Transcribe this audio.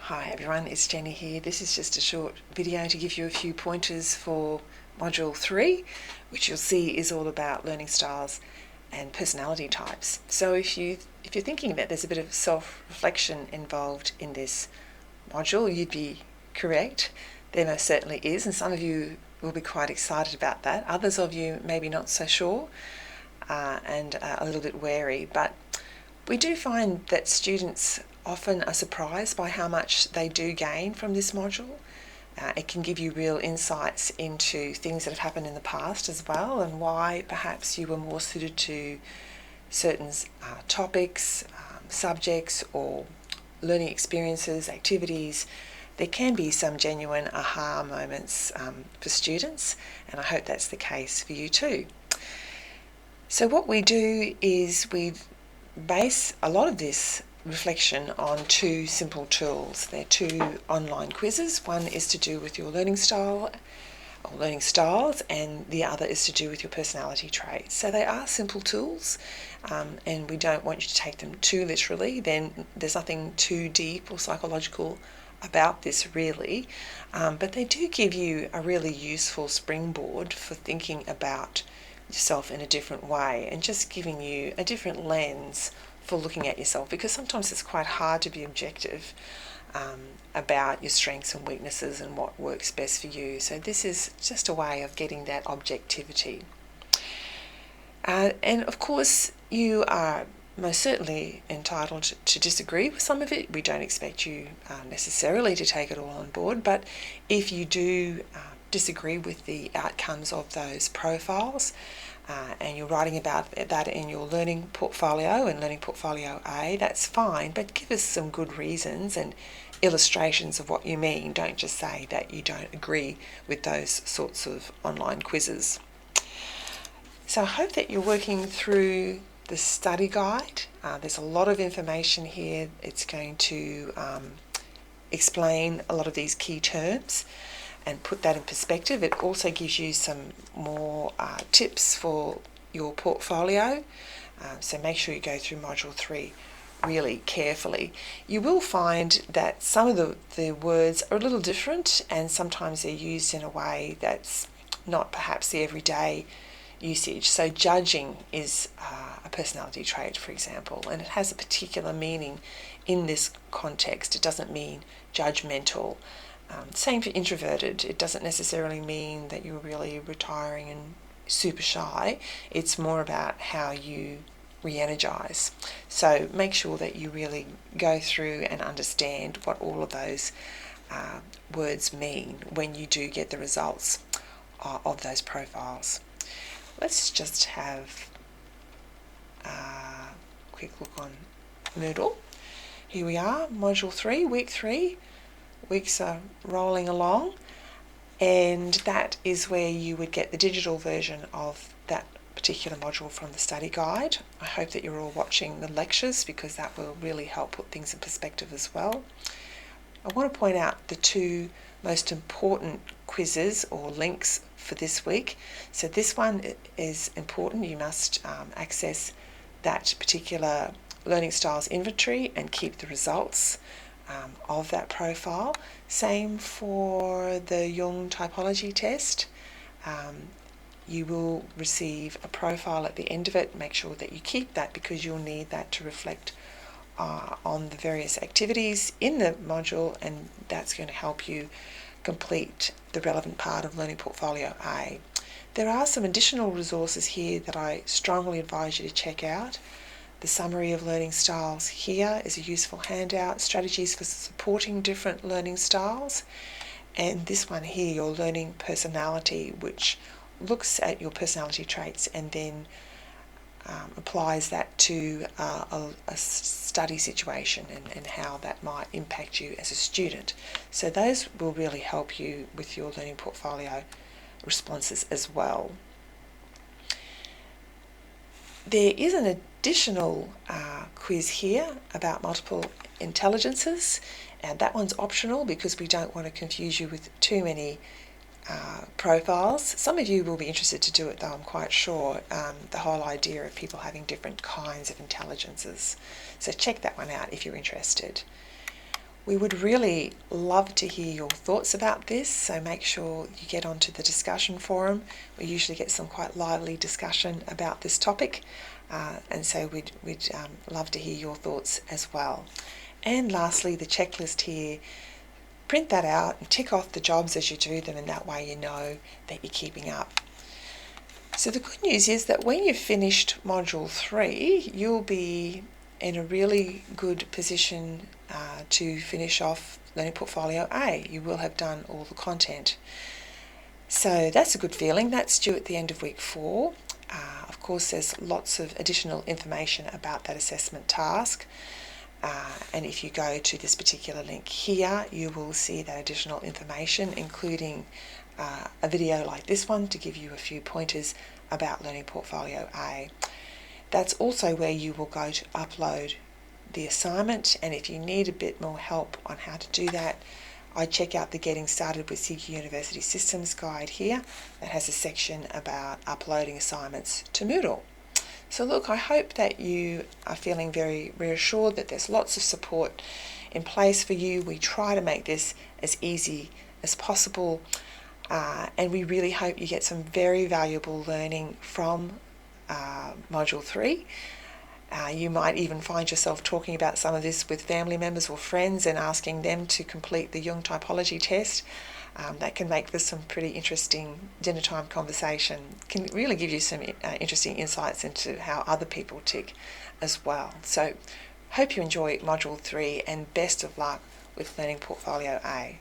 Hi everyone, it's Jenny here. This is just a short video to give you a few pointers for Module 3, which you'll see is all about learning styles and personality types. So if you're thinking that there's a bit of self-reflection involved in this module, you'd be correct. There most certainly is, and some of you will be quite excited about that. Others of you maybe not so sure and a little bit wary, but we do find that students often are surprised by how much they do gain from this module. It can give you real insights into things that have happened in the past as well, and why perhaps you were more suited to certain topics, subjects, or learning experiences, activities. There can be some genuine aha moments for students, and I hope that's the case for you too. So what we do is we base a lot of this reflection on two simple tools. They're two online quizzes. One is to do with your learning style or learning styles, and the other is to do with your personality traits. So they are simple tools, and we don't want you to take them too literally. Then there's nothing too deep or psychological about this really, but they do give you a really useful springboard for thinking about yourself in a different way and just giving you a different lens for looking at yourself, because sometimes it's quite hard to be objective about your strengths and weaknesses and what works best for you. So this is just a way of getting that objectivity. And of course you are most certainly entitled to disagree with some of it. We don't expect you necessarily to take it all on board, but if you do disagree with the outcomes of those profiles, and you're writing about that in your learning portfolio and learning portfolio A, that's fine, but give us some good reasons and illustrations of what you mean. Don't just say that you don't agree with those sorts of online quizzes. So I hope that you're working through the study guide. There's a lot of information here. It's going to explain a lot of these key terms and put that in perspective. It also gives you some more tips for your portfolio, so make sure you go through Module 3 really carefully. You will find that some of the words are a little different, and sometimes they're used in a way that's not perhaps the everyday usage. So judging is a personality trait, for example, and it has a particular meaning in this context. It doesn't mean judgmental. Same for introverted. It doesn't necessarily mean that you're really retiring and super shy. It's more about how you re-energize. So make sure that you really go through and understand what all of those words mean when you do get the results of those profiles. Let's just have a quick look on Moodle. Here we are, Module 3, Week 3. Weeks are rolling along, and that is where you would get the digital version of that particular module from the study guide. I hope that you're all watching the lectures, because that will really help put things in perspective as well. I want to point out the two most important quizzes or links for this week. So this one is important. You must access that particular learning styles inventory and keep the results of that profile. Same for the Jung typology test. You will receive a profile at the end of it. Make sure that you keep that, because you'll need that to reflect on the various activities in the module, and that's going to help you complete the relevant part of Learning Portfolio A. There are some additional resources here that I strongly advise you to check out. The summary of learning styles here is a useful handout, strategies for supporting different learning styles, and this one here, your learning personality, which looks at your personality traits and then applies that to a study situation and how that might impact you as a student. So those will really help you with your learning portfolio responses as well. There is an additional quiz here about multiple intelligences, and that one's optional because we don't want to confuse you with too many profiles. Some of you will be interested to do it though, I'm quite sure, the whole idea of people having different kinds of intelligences. So check that one out if you're interested. We would really love to hear your thoughts about this, so make sure you get onto the discussion forum. We usually get some quite lively discussion about this topic, and so we'd love to hear your thoughts as well. And lastly, the checklist here, print that out and tick off the jobs as you do them, and that way you know that you're keeping up. So the good news is that when you've finished Module 3, you'll be in a really good position to finish off Learning Portfolio A. You will have done all the content. So that's a good feeling. That's due at the end of week 4. Of course, there's lots of additional information about that assessment task. And if you go to this particular link here, you will see that additional information, including a video like this one to give you a few pointers about Learning Portfolio A. That's also where you will go to upload the assignment, and if you need a bit more help on how to do that, I check out the Getting Started with CQ University Systems guide here that has a section about uploading assignments to Moodle. So look, I hope that you are feeling very reassured that there's lots of support in place for you. We try to make this as easy as possible, and we really hope you get some very valuable learning from Module 3. You might even find yourself talking about some of this with family members or friends and asking them to complete the Jung typology test. That can make for some pretty interesting dinner time conversation. Can really give you some interesting insights into how other people tick as well. So hope you enjoy Module 3 and best of luck with Learning Portfolio A.